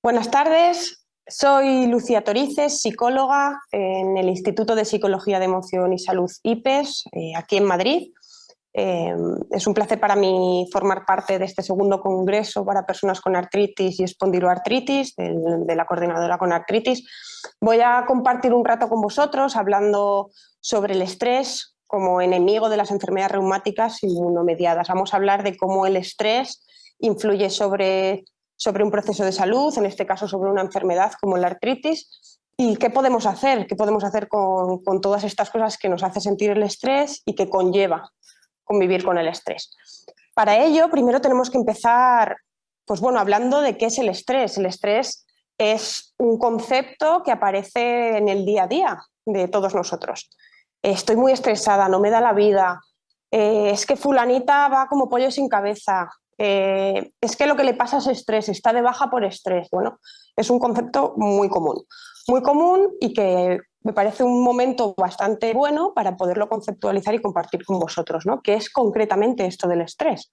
Buenas tardes, soy Lucía Torices, psicóloga en el Instituto de Psicología de Emoción y Salud IPES, aquí en Madrid. Es un placer para mí formar parte de este segundo congreso para personas con artritis y espondiloartritis, de la coordinadora con artritis. Voy a compartir un rato con vosotros hablando sobre el estrés como enemigo de las enfermedades reumáticas inmunomediadas. Vamos a hablar de cómo el estrés influye sobre un proceso de salud, en este caso sobre una enfermedad como la artritis, y qué podemos hacer con todas estas cosas que nos hace sentir el estrés y que conlleva convivir con el estrés. Para ello, primero tenemos que empezar, pues bueno, hablando de qué es el estrés. El estrés es un concepto que aparece en el día a día de todos nosotros. Estoy muy estresada, no me da la vida, es que fulanita va como pollo sin cabeza, es que lo que le pasa es estrés, está de baja por estrés. Bueno, es un concepto muy común y que me parece un momento bastante bueno para poderlo conceptualizar y compartir con vosotros, ¿no? ¿Qué es concretamente esto del estrés?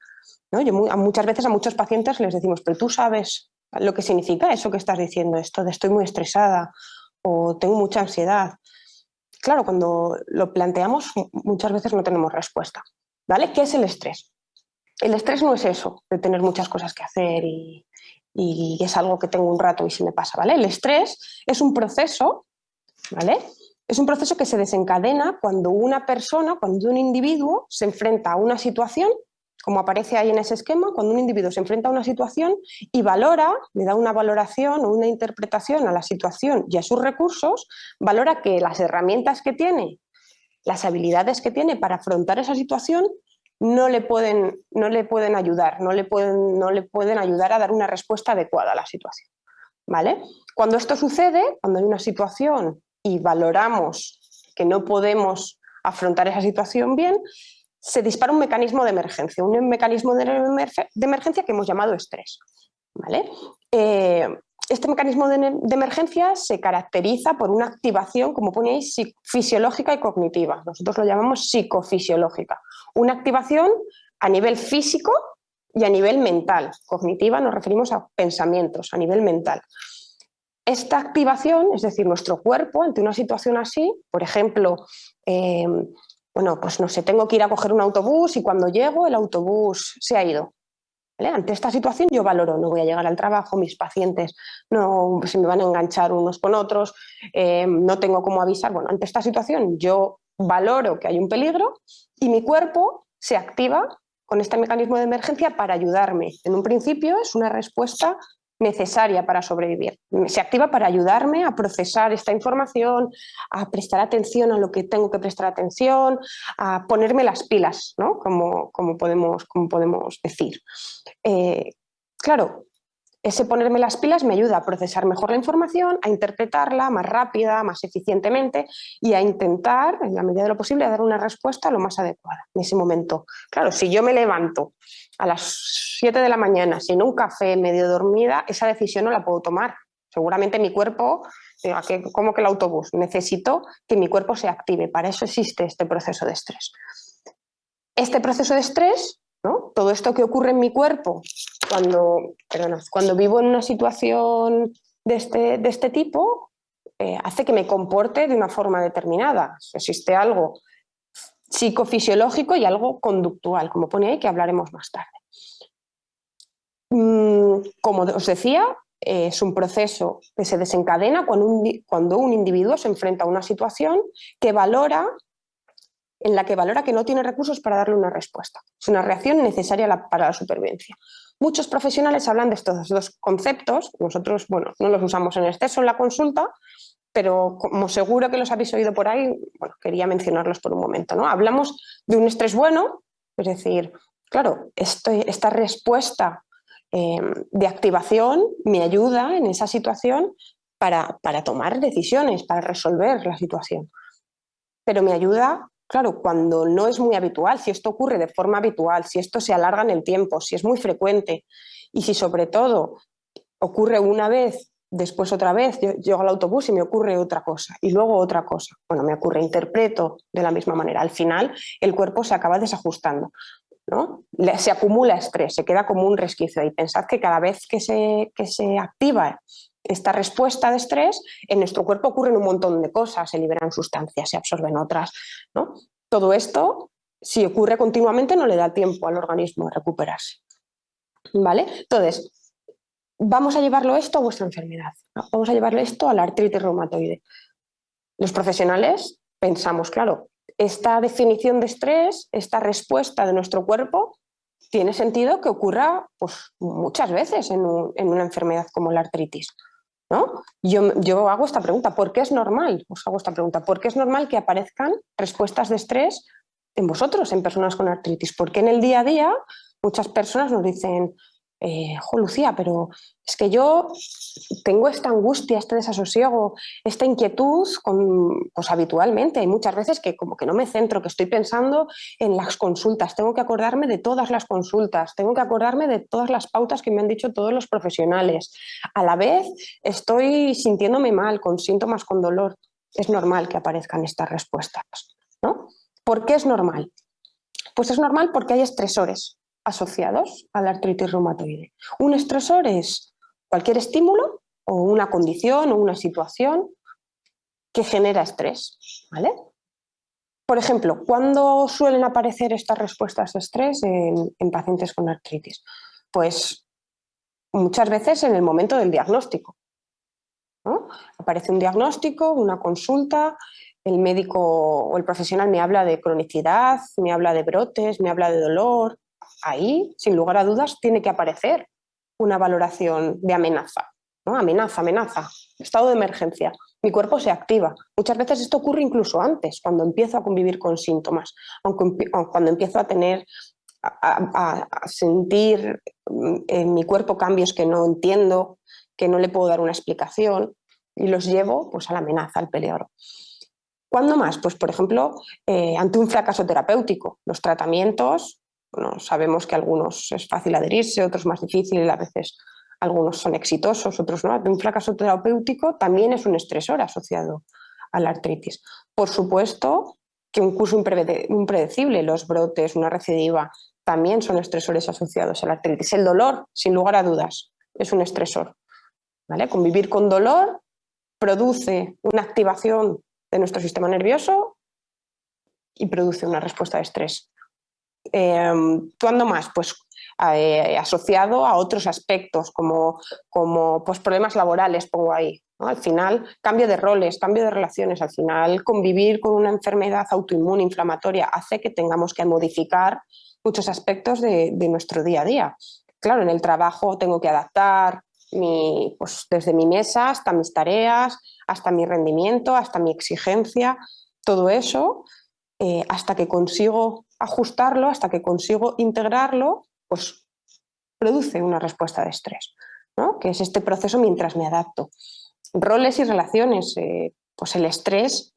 ¿No? Muchas veces a muchos pacientes les decimos, pero tú sabes lo que significa eso que estás diciendo, esto de estoy muy estresada o tengo mucha ansiedad. Claro, cuando lo planteamos muchas veces no tenemos respuesta, ¿vale? ¿Qué es el estrés? El estrés no es eso, de tener muchas cosas que hacer y es algo que tengo un rato y se me pasa, ¿vale? El estrés es un proceso, ¿vale? Es un proceso que se desencadena cuando una persona, cuando un individuo se enfrenta a una situación, como aparece ahí en ese esquema, cuando un individuo se enfrenta a una situación y valora, le da una valoración o una interpretación a la situación y a sus recursos, valora que las herramientas que tiene, las habilidades que tiene para afrontar esa situación no le pueden ayudar, no le pueden ayudar a dar una respuesta adecuada a la situación, ¿vale? Cuando esto sucede, cuando hay una situación y valoramos que no podemos afrontar esa situación bien, se dispara un mecanismo de emergencia, de emergencia que hemos llamado estrés, ¿vale? Este mecanismo de emergencia se caracteriza por una activación, como pone ahí, fisiológica y cognitiva. Nosotros lo llamamos psicofisiológica. Una activación a nivel físico y a nivel mental. Cognitiva nos referimos a pensamientos, a nivel mental. Esta activación, es decir, nuestro cuerpo ante una situación así, por ejemplo, bueno, pues no sé, tengo que ir a coger un autobús y cuando llego el autobús se ha ido. ¿Vale? Ante esta situación yo valoro, no voy a llegar al trabajo, mis pacientes no se me van a enganchar unos con otros, no tengo cómo avisar. Bueno, ante esta situación yo valoro que hay un peligro y mi cuerpo se activa con este mecanismo de emergencia para ayudarme. En un principio es una respuesta necesaria para sobrevivir. Se activa para ayudarme a procesar esta información, a prestar atención a lo que tengo que prestar atención, a ponerme las pilas, ¿no? como podemos decir. Claro, ese ponerme las pilas me ayuda a procesar mejor la información, a interpretarla más rápida, más eficientemente y a intentar, en la medida de lo posible, a dar una respuesta lo más adecuada en ese momento. Claro, si yo me levanto a las 7 de la mañana sin un café, medio dormida, esa decisión no la puedo tomar. Seguramente mi cuerpo, ¿cómo que el autobús? Necesito que mi cuerpo se active. Para eso existe este proceso de estrés. Este proceso de estrés, ¿no? Todo esto que ocurre en mi cuerpo cuando vivo en una situación de este tipo, hace que me comporte de una forma determinada. Existe algo psicofisiológico y algo conductual, como pone ahí, que hablaremos más tarde. Como os decía, es un proceso que se desencadena cuando un individuo se enfrenta a una situación en la que valora que no tiene recursos para darle una respuesta. Es una reacción necesaria para la supervivencia. Muchos profesionales hablan de estos dos conceptos. Nosotros, bueno, no los usamos en exceso en la consulta, pero como seguro que los habéis oído por ahí, bueno, quería mencionarlos por un momento, ¿no? Hablamos de un estrés bueno, es decir, claro, esta respuesta de activación me ayuda en esa situación para tomar decisiones, para resolver la situación. Pero me ayuda, claro, cuando no es muy habitual, si esto ocurre de forma habitual, si esto se alarga en el tiempo, si es muy frecuente y si sobre todo ocurre una vez, después otra vez, yo llego al autobús y me ocurre otra cosa y luego otra cosa. Bueno, me ocurre, interpreto de la misma manera. Al final el cuerpo se acaba desajustando. ¿no? Se acumula estrés, se queda como un resquicio ahí. Pensad que cada vez que se activa esta respuesta de estrés, en nuestro cuerpo ocurren un montón de cosas, se liberan sustancias, se absorben otras, ¿no? Todo esto, si ocurre continuamente, no le da tiempo al organismo a recuperarse, ¿vale? Entonces, vamos a llevarlo esto a vuestra enfermedad, ¿no? Vamos a llevarlo esto a la artritis reumatoide. Los profesionales pensamos, claro, esta definición de estrés, esta respuesta de nuestro cuerpo, tiene sentido que ocurra pues, muchas veces en una enfermedad como la artritis, ¿no? Yo hago esta pregunta, ¿por qué es normal? Os hago esta pregunta, ¿por qué es normal que aparezcan respuestas de estrés en vosotros, en personas con artritis? Porque en el día a día muchas personas nos dicen, Lucía, pero es que yo tengo esta angustia, este desasosiego, esta inquietud pues habitualmente. Hay muchas veces que como que no me centro, que estoy pensando en las consultas, tengo que acordarme de todas las consultas, tengo que acordarme de todas las pautas que me han dicho todos los profesionales. A la vez estoy sintiéndome mal, con síntomas, con dolor. Es normal que aparezcan estas respuestas, ¿no? ¿Por qué es normal? Pues es normal porque hay estresores asociados a la artritis reumatoide. Un estresor es cualquier estímulo o una condición o una situación que genera estrés, ¿vale? Por ejemplo, ¿cuándo suelen aparecer estas respuestas de estrés en pacientes con artritis? Pues muchas veces en el momento del diagnóstico, ¿no? Aparece un diagnóstico, una consulta, el médico o el profesional me habla de cronicidad, me habla de brotes, me habla de dolor. Ahí, sin lugar a dudas, tiene que aparecer una valoración de amenaza, ¿no? Amenaza, amenaza, estado de emergencia. Mi cuerpo se activa. Muchas veces esto ocurre incluso antes, cuando empiezo a convivir con síntomas, cuando empiezo a tener, a sentir en mi cuerpo cambios que no entiendo, que no le puedo dar una explicación y los llevo pues, a la amenaza, al peligro. ¿Cuándo más? Pues, por ejemplo, ante un fracaso terapéutico. Los tratamientos, bueno, sabemos que algunos es fácil adherirse, otros más difícil, a veces algunos son exitosos, otros no. Ante un fracaso terapéutico también es un estresor asociado a la artritis. Por supuesto que un curso impredecible, los brotes, una recidiva, también son estresores asociados a la artritis. El dolor, sin lugar a dudas, es un estresor, ¿vale? Convivir con dolor produce una activación de nuestro sistema nervioso y produce una respuesta de estrés. ¿Cuándo más? Pues asociado a otros aspectos como pues, problemas laborales, pongo ahí, ¿no? Al final, cambio de roles, cambio de relaciones, al final convivir con una enfermedad autoinmune inflamatoria hace que tengamos que modificar muchos aspectos de nuestro día a día. Claro, en el trabajo tengo que adaptar pues, desde mi mesa hasta mis tareas, hasta mi rendimiento, hasta mi exigencia, todo eso, hasta que consigo ajustarlo, hasta que consigo integrarlo, pues produce una respuesta de estrés, ¿no? Que es este proceso mientras me adapto. Roles y relaciones, pues el estrés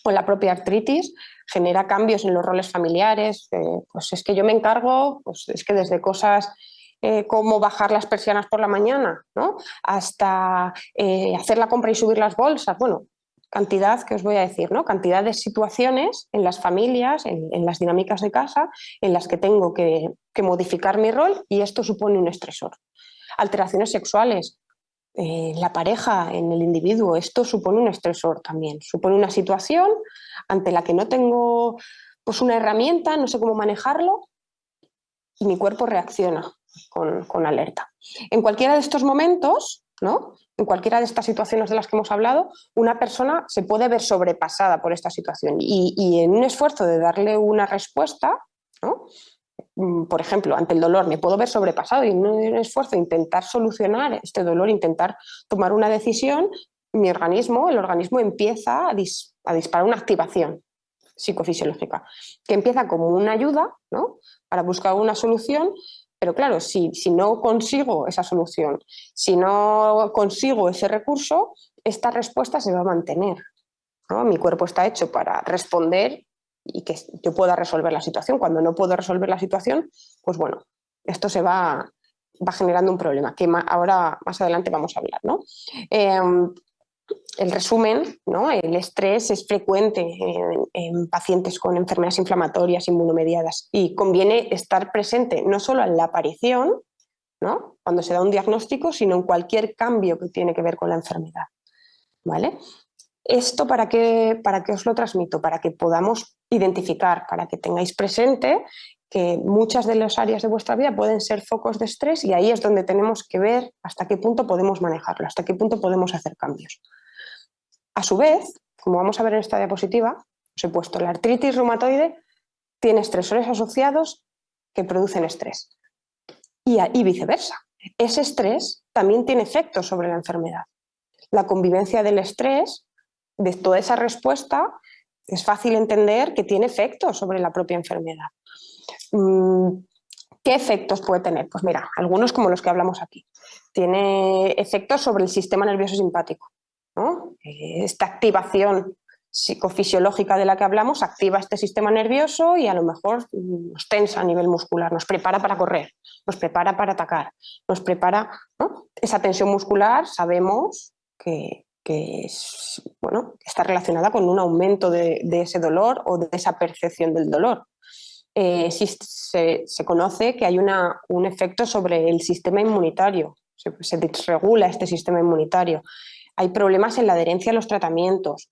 o la propia artritis genera cambios en los roles familiares, pues es que yo me encargo, pues es que desde cosas como bajar las persianas por la mañana, ¿no? Hasta hacer la compra y subir las bolsas, bueno, cantidad que os voy a decir, ¿no? Cantidad de situaciones en las familias, en las dinámicas de casa, en las que tengo que modificar mi rol y esto supone un estresor. Alteraciones sexuales, la pareja, en el individuo, esto supone un estresor también, supone una situación ante la que no tengo pues, una herramienta, no sé cómo manejarlo y mi cuerpo reacciona con alerta. En cualquiera de estos momentos, ¿no? En cualquiera de estas situaciones de las que hemos hablado, una persona se puede ver sobrepasada por esta situación y en un esfuerzo de darle una respuesta, ¿no? Por ejemplo, ante el dolor me puedo ver sobrepasado y en un esfuerzo de intentar solucionar este dolor, intentar tomar una decisión, mi organismo, el organismo empieza a disparar una activación psicofisiológica, que empieza como una ayuda, ¿no? Para buscar una solución, pero claro, si no consigo esa solución, si no consigo ese recurso, esta respuesta se va a mantener, ¿no? Mi cuerpo está hecho para responder y que yo pueda resolver la situación. Cuando no puedo resolver la situación, pues bueno, esto va generando un problema, que ahora más adelante vamos a hablar, ¿no? el resumen, ¿no? El estrés es frecuente en pacientes con enfermedades inflamatorias inmunomediadas y conviene estar presente no solo en la aparición, ¿no? Cuando se da un diagnóstico, sino en cualquier cambio que tiene que ver con la enfermedad, ¿vale? ¿Esto para qué os lo transmito? Para que podamos identificar, para que tengáis presente que muchas de las áreas de vuestra vida pueden ser focos de estrés y ahí es donde tenemos que ver hasta qué punto podemos manejarlo, hasta qué punto podemos hacer cambios. A su vez, como vamos a ver en esta diapositiva, os he puesto la artritis reumatoide tiene estresores asociados que producen estrés y viceversa. Ese estrés también tiene efectos sobre la enfermedad. La convivencia del estrés, de toda esa respuesta, es fácil entender que tiene efectos sobre la propia enfermedad. ¿Qué efectos puede tener? Pues mira, algunos como los que hablamos aquí. Tiene efectos sobre el sistema nervioso simpático, ¿no? Esta activación psicofisiológica de la que hablamos activa este sistema nervioso y a lo mejor nos tensa a nivel muscular, nos prepara para correr, nos prepara para atacar, nos prepara, ¿no? Esa tensión muscular sabemos que está relacionada con un aumento de ese dolor o de esa percepción del dolor. Se conoce que hay un efecto sobre el sistema inmunitario, se desregula este sistema inmunitario. Hay problemas en la adherencia a los tratamientos.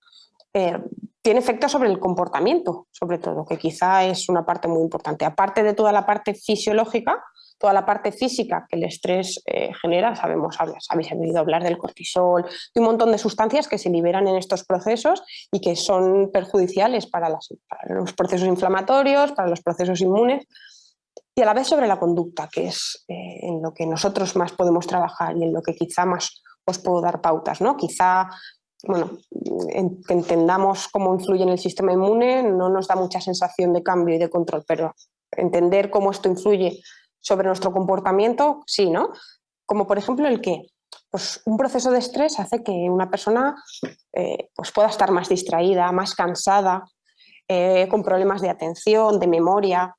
Tiene efectos sobre el comportamiento, sobre todo, que quizá es una parte muy importante. Aparte de toda la parte fisiológica, toda la parte física que el estrés genera, habéis oído hablar del cortisol, de un montón de sustancias que se liberan en estos procesos y que son perjudiciales para los procesos inflamatorios, para los procesos inmunes, y a la vez sobre la conducta, que es en lo que nosotros más podemos trabajar y en lo que quizá más os puedo dar pautas, ¿no? Quizá, que entendamos cómo influye en el sistema inmune no nos da mucha sensación de cambio y de control, pero entender cómo esto influye sobre nuestro comportamiento, sí, ¿no? Como por ejemplo el que pues un proceso de estrés hace que una persona pues pueda estar más distraída, más cansada, con problemas de atención, de memoria.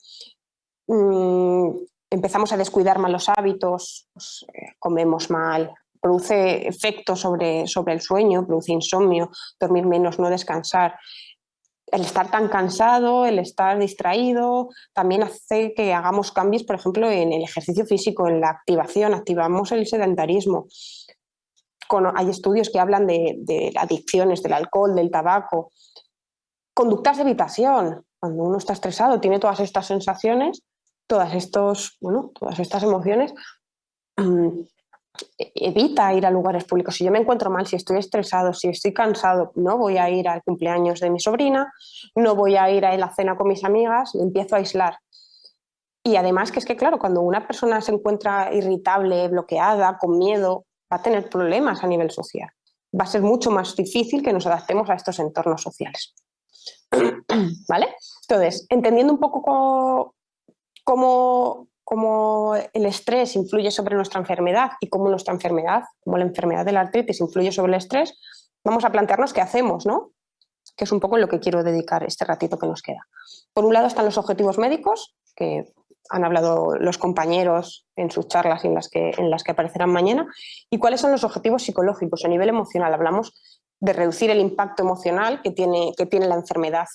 Empezamos a descuidar malos hábitos, pues, comemos mal, produce efectos sobre el sueño, produce insomnio, dormir menos, no descansar. El estar tan cansado, el estar distraído, también hace que hagamos cambios, por ejemplo, en el ejercicio físico, en la activación, activamos el sedentarismo. Hay estudios que hablan de adicciones, del alcohol, del tabaco. Conductas de evitación, cuando uno está estresado, tiene todas estas sensaciones, todas estas emociones, evita ir a lugares públicos. Si yo me encuentro mal, si estoy estresado, si estoy cansado, no voy a ir al cumpleaños de mi sobrina, no voy a ir a la cena con mis amigas, me empiezo a aislar. Y además que es que, claro, cuando una persona se encuentra irritable, bloqueada, con miedo, va a tener problemas a nivel social. Va a ser mucho más difícil que nos adaptemos a estos entornos sociales. ¿Vale? Entonces, entendiendo un poco cómo el estrés influye sobre nuestra enfermedad y cómo nuestra enfermedad, como la enfermedad de la artritis influye sobre el estrés, vamos a plantearnos qué hacemos, ¿no? Que es un poco en lo que quiero dedicar este ratito que nos queda. Por un lado están los objetivos médicos, que han hablado los compañeros en sus charlas y en las que aparecerán mañana, y cuáles son los objetivos psicológicos a nivel emocional. Hablamos de reducir el impacto emocional que tiene la enfermedad.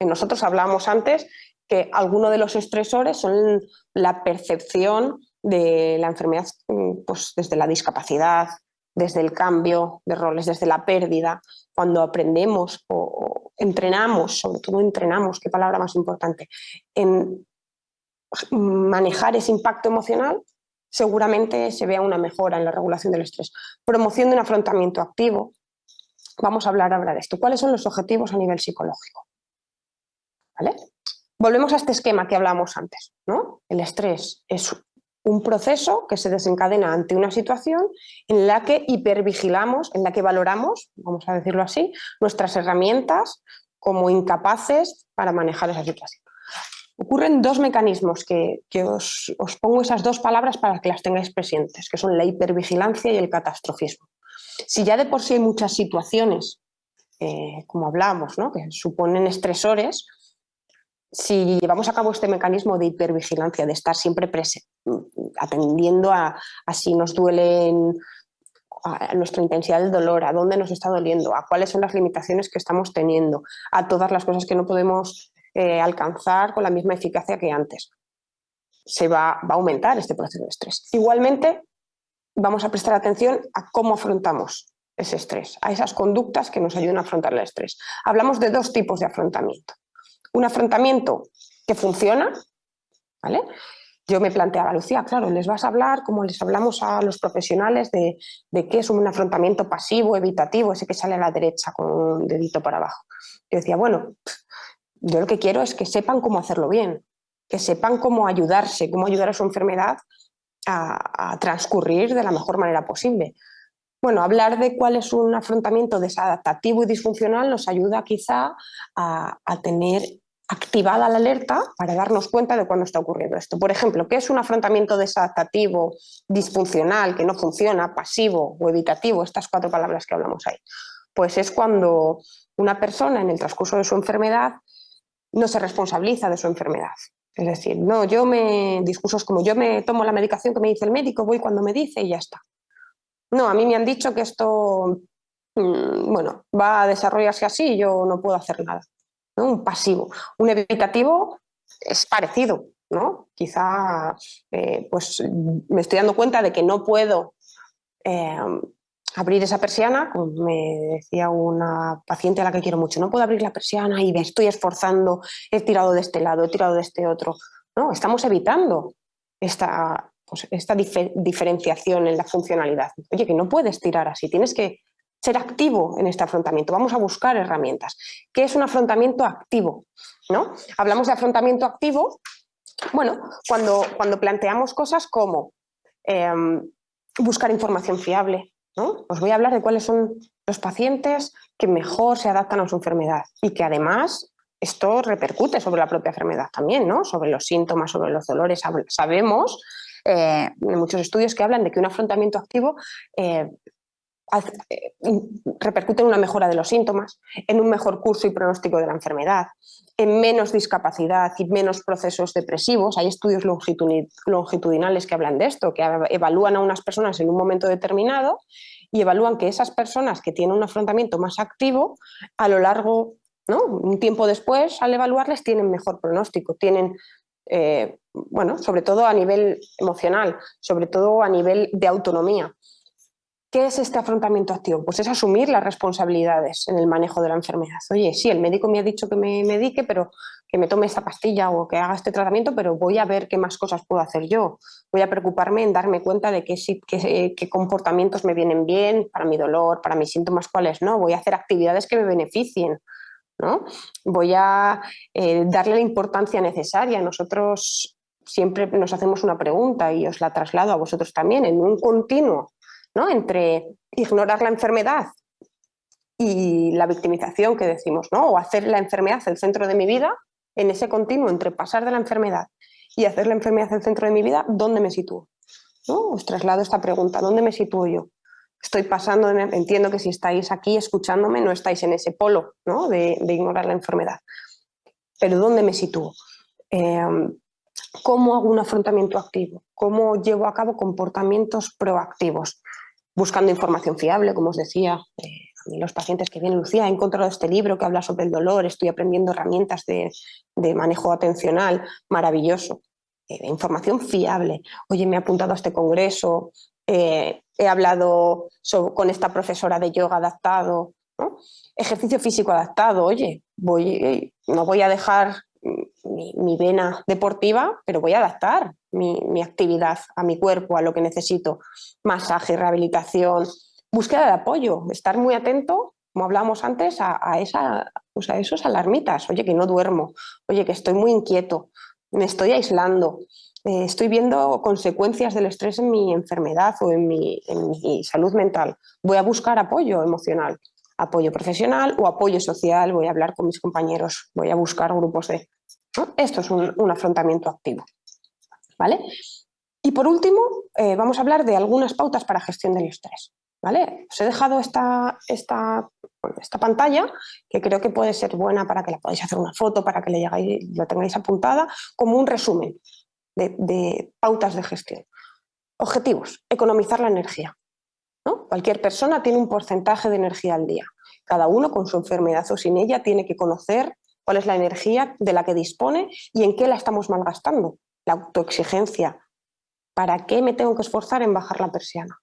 Nosotros hablábamos antes que algunos de los estresores son la percepción de la enfermedad, pues desde la discapacidad, desde el cambio de roles, desde la pérdida. Cuando aprendemos o entrenamos, sobre todo entrenamos, qué palabra más importante, en manejar ese impacto emocional, seguramente se vea una mejora en la regulación del estrés. Promoción de un afrontamiento activo. Vamos a hablar ahora de esto. ¿Cuáles son los objetivos a nivel psicológico? ¿Vale? Volvemos a este esquema que hablamos antes, ¿no? El estrés es un proceso que se desencadena ante una situación en la que hipervigilamos, en la que valoramos, vamos a decirlo así, nuestras herramientas como incapaces para manejar esa situación. Ocurren dos mecanismos que os pongo esas dos palabras para que las tengáis presentes, que son la hipervigilancia y el catastrofismo. Si ya de por sí hay muchas situaciones, como hablamos, ¿no? que suponen estresores, si llevamos a cabo este mecanismo de hipervigilancia, de estar siempre atendiendo a si nos duelen a nuestra intensidad del dolor, a dónde nos está doliendo, a cuáles son las limitaciones que estamos teniendo, a todas las cosas que no podemos alcanzar con la misma eficacia que antes. Se va a aumentar este proceso de estrés. Igualmente, vamos a prestar atención a cómo afrontamos ese estrés, a esas conductas que nos ayudan a afrontar el estrés. Hablamos de dos tipos de afrontamiento. Un afrontamiento que funciona, ¿vale? Yo me planteaba, Lucía, claro, les vas a hablar como les hablamos a los profesionales de qué es un afrontamiento pasivo, evitativo, ese que sale a la derecha con un dedito para abajo. Yo decía, bueno, yo lo que quiero es que sepan cómo hacerlo bien, que sepan cómo ayudarse, cómo ayudar a su enfermedad a transcurrir de la mejor manera posible. Bueno, hablar de cuál es un afrontamiento desadaptativo y disfuncional nos ayuda quizá a tener activada la alerta para darnos cuenta de cuándo está ocurriendo esto. Por ejemplo, ¿qué es un afrontamiento desadaptativo, disfuncional, que no funciona, pasivo o evitativo? Estas 4 palabras que hablamos ahí. Pues es cuando una persona en el transcurso de su enfermedad no se responsabiliza de su enfermedad. Es decir, no, discursos como yo me tomo la medicación que me dice el médico, voy cuando me dice y ya está. No, a mí me han dicho que esto, bueno, va a desarrollarse así y yo no puedo hacer nada, ¿no? Un pasivo. Un evitativo es parecido, ¿no? Quizá pues me estoy dando cuenta de que no puedo abrir esa persiana, como me decía una paciente a la que quiero mucho, no puedo abrir la persiana y me estoy esforzando, he tirado de este lado, he tirado de este otro. No, estamos evitando esta diferenciación en la funcionalidad. Oye, que no puedes tirar así, tienes que ser activo en este afrontamiento. Vamos a buscar herramientas. ¿Qué es un afrontamiento activo? ¿No? Hablamos de afrontamiento activo, bueno, cuando planteamos cosas como buscar información fiable, ¿no? Os voy a hablar de cuáles son los pacientes que mejor se adaptan a su enfermedad y que además esto repercute sobre la propia enfermedad también, ¿no? Sobre los síntomas, sobre los dolores. Sabemos muchos estudios que hablan de que un afrontamiento activo repercute en una mejora de los síntomas, en un mejor curso y pronóstico de la enfermedad, en menos discapacidad y menos procesos depresivos. Hay estudios longitudinales que hablan de esto, que evalúan a unas personas en un momento determinado y evalúan que esas personas que tienen un afrontamiento más activo, a lo largo, ¿no? Un tiempo después, al evaluarles, tienen mejor pronóstico, tienen bueno, sobre todo a nivel emocional, sobre todo a nivel de autonomía. ¿Qué es este afrontamiento activo? Pues es asumir las responsabilidades en el manejo de la enfermedad. Oye, sí, el médico me ha dicho que me medique, pero que me tome esta pastilla o que haga este tratamiento, pero voy a ver qué más cosas puedo hacer yo. Voy a preocuparme en darme cuenta de qué comportamientos me vienen bien para mi dolor, para mis síntomas, cuáles no. Voy a hacer actividades que me beneficien, ¿no? Voy a darle la importancia necesaria. Nosotros siempre nos hacemos una pregunta y os la traslado a vosotros también, en un continuo, ¿no? Entre ignorar la enfermedad y la victimización que decimos, ¿no? O hacer la enfermedad el centro de mi vida, en ese continuo entre pasar de la enfermedad y hacer la enfermedad el centro de mi vida, ¿dónde me sitúo? ¿No? Os traslado esta pregunta, ¿dónde me sitúo yo? Estoy pasando, entiendo que si estáis aquí escuchándome no estáis en ese polo, ¿no? de ignorar la enfermedad, pero ¿dónde me sitúo? ¿Cómo hago un afrontamiento activo? ¿Cómo llevo a cabo comportamientos proactivos? Buscando información fiable, como os decía, a mí los pacientes que vienen, Lucía, he encontrado este libro que habla sobre el dolor, estoy aprendiendo herramientas de manejo atencional, maravilloso. Información fiable. Oye, me he apuntado a este congreso, he hablado con esta profesora de yoga adaptado, ¿no? Ejercicio físico adaptado. Oye, no voy a dejar mi vena deportiva, pero voy a adaptar mi actividad a mi cuerpo, a lo que necesito. Masaje, rehabilitación, búsqueda de apoyo, estar muy atento, como hablábamos antes, a esos alarmitas. Oye, que no duermo, oye, que estoy muy inquieto, me estoy aislando, estoy viendo consecuencias del estrés en mi enfermedad o en mi salud mental. Voy a buscar apoyo emocional, apoyo profesional o apoyo social, voy a hablar con mis compañeros, voy a buscar grupos de... ¿no? Esto es un afrontamiento activo, ¿vale? Y por último, vamos a hablar de algunas pautas para gestión del estrés, ¿vale? Os he dejado esta pantalla, que creo que puede ser buena para que la podáis hacer una foto, para que la tengáis apuntada, como un resumen de pautas de gestión. Objetivos: economizar la energía. ¿no? Cualquier persona tiene un porcentaje de energía al día. Cada uno, con su enfermedad o sin ella, tiene que conocer cuál es la energía de la que dispone y en qué la estamos malgastando. La autoexigencia. ¿Para qué me tengo que esforzar en bajar la persiana?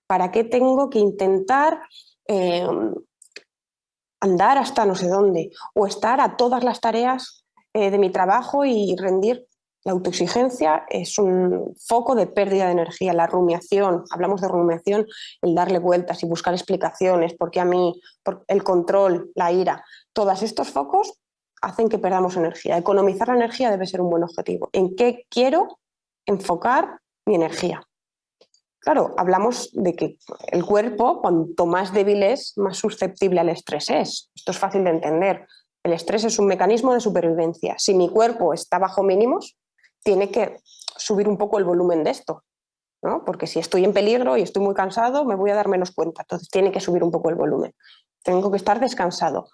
¿Para qué tengo que intentar andar hasta no sé dónde? O estar a todas las tareas de mi trabajo y rendir. La autoexigencia es un foco de pérdida de energía. La rumiación, hablamos de rumiación, el darle vueltas y buscar explicaciones, porque a mí, el control, la ira, todos estos focos hacen que perdamos energía. Economizar la energía debe ser un buen objetivo. ¿En qué quiero enfocar mi energía? Claro, hablamos de que el cuerpo, cuanto más débil es, más susceptible al estrés es. Esto es fácil de entender. El estrés es un mecanismo de supervivencia. Si mi cuerpo está bajo mínimos, tiene que subir un poco el volumen de esto, ¿no? Porque si estoy en peligro y estoy muy cansado, me voy a dar menos cuenta. Entonces tiene que subir un poco el volumen. Tengo que estar descansado.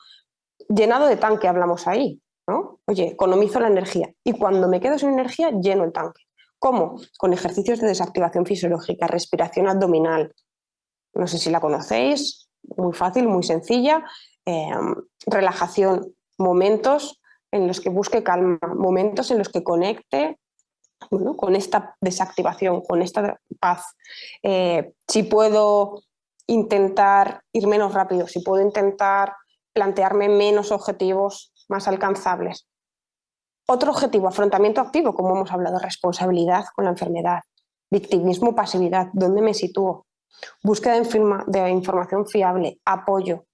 Llenado de tanque hablamos ahí, ¿no? Oye, economizo la energía. Y cuando me quedo sin energía, lleno el tanque. ¿Cómo? Con ejercicios de desactivación fisiológica, respiración abdominal. No sé si la conocéis, muy fácil, muy sencilla. Relajación, momentos en los que busque calma, momentos en los que conecte, bueno, con esta desactivación, con esta paz. Si puedo intentar ir menos rápido, si puedo intentar plantearme menos objetivos más alcanzables. Otro objetivo, afrontamiento activo, como hemos hablado, responsabilidad con la enfermedad, victimismo, pasividad, ¿dónde me sitúo? Búsqueda de información fiable, apoyo,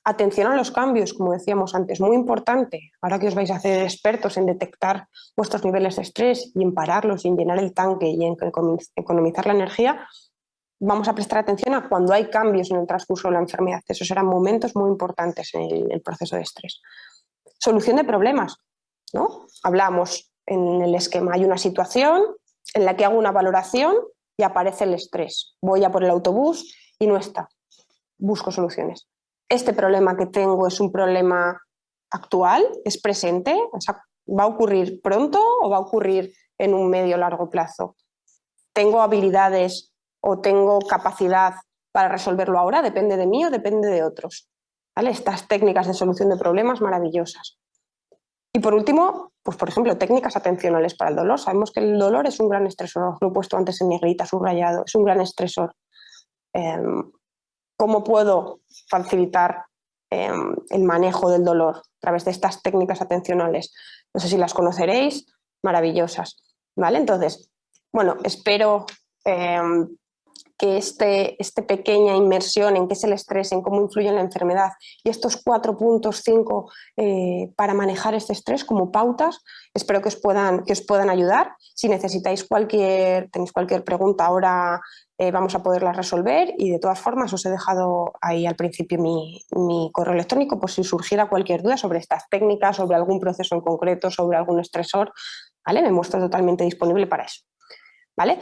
atención a los cambios, como decíamos antes, muy importante, ahora que os vais a hacer expertos en detectar vuestros niveles de estrés y en pararlos y en llenar el tanque y en economizar la energía, vamos a prestar atención a cuando hay cambios en el transcurso de la enfermedad. Esos serán momentos muy importantes en el proceso de estrés. Solución de problemas, ¿no? Hablamos en el esquema, hay una situación en la que hago una valoración y aparece el estrés. Voy a por el autobús y no está. Busco soluciones. Este problema que tengo es un problema actual, es presente, o sea, ¿va a ocurrir pronto o va a ocurrir en un medio o largo plazo? ¿Tengo habilidades o tengo capacidad para resolverlo ahora? ¿Depende de mí o depende de otros? ¿Vale? Estas técnicas de solución de problemas maravillosas. Y por último, pues por ejemplo, técnicas atencionales para el dolor. Sabemos que el dolor es un gran estresor, lo he puesto antes en negrita, subrayado, es un gran estresor. ¿Cómo puedo facilitar el manejo del dolor a través de estas técnicas atencionales? No sé si las conoceréis, maravillosas. ¿Vale? Entonces, bueno, espero que esta pequeña inmersión en qué es el estrés, en cómo influye en la enfermedad y estos 4 puntos, 5 para manejar este estrés como pautas, espero que os puedan ayudar. Si necesitáis tenéis cualquier pregunta, ahora vamos a poderlas resolver y de todas formas os he dejado ahí al principio mi correo electrónico por si surgiera cualquier duda sobre estas técnicas, sobre algún proceso en concreto, sobre algún estresor, ¿vale? Me muestro totalmente disponible para eso. ¿Vale?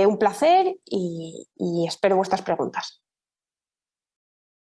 Un placer y espero vuestras preguntas.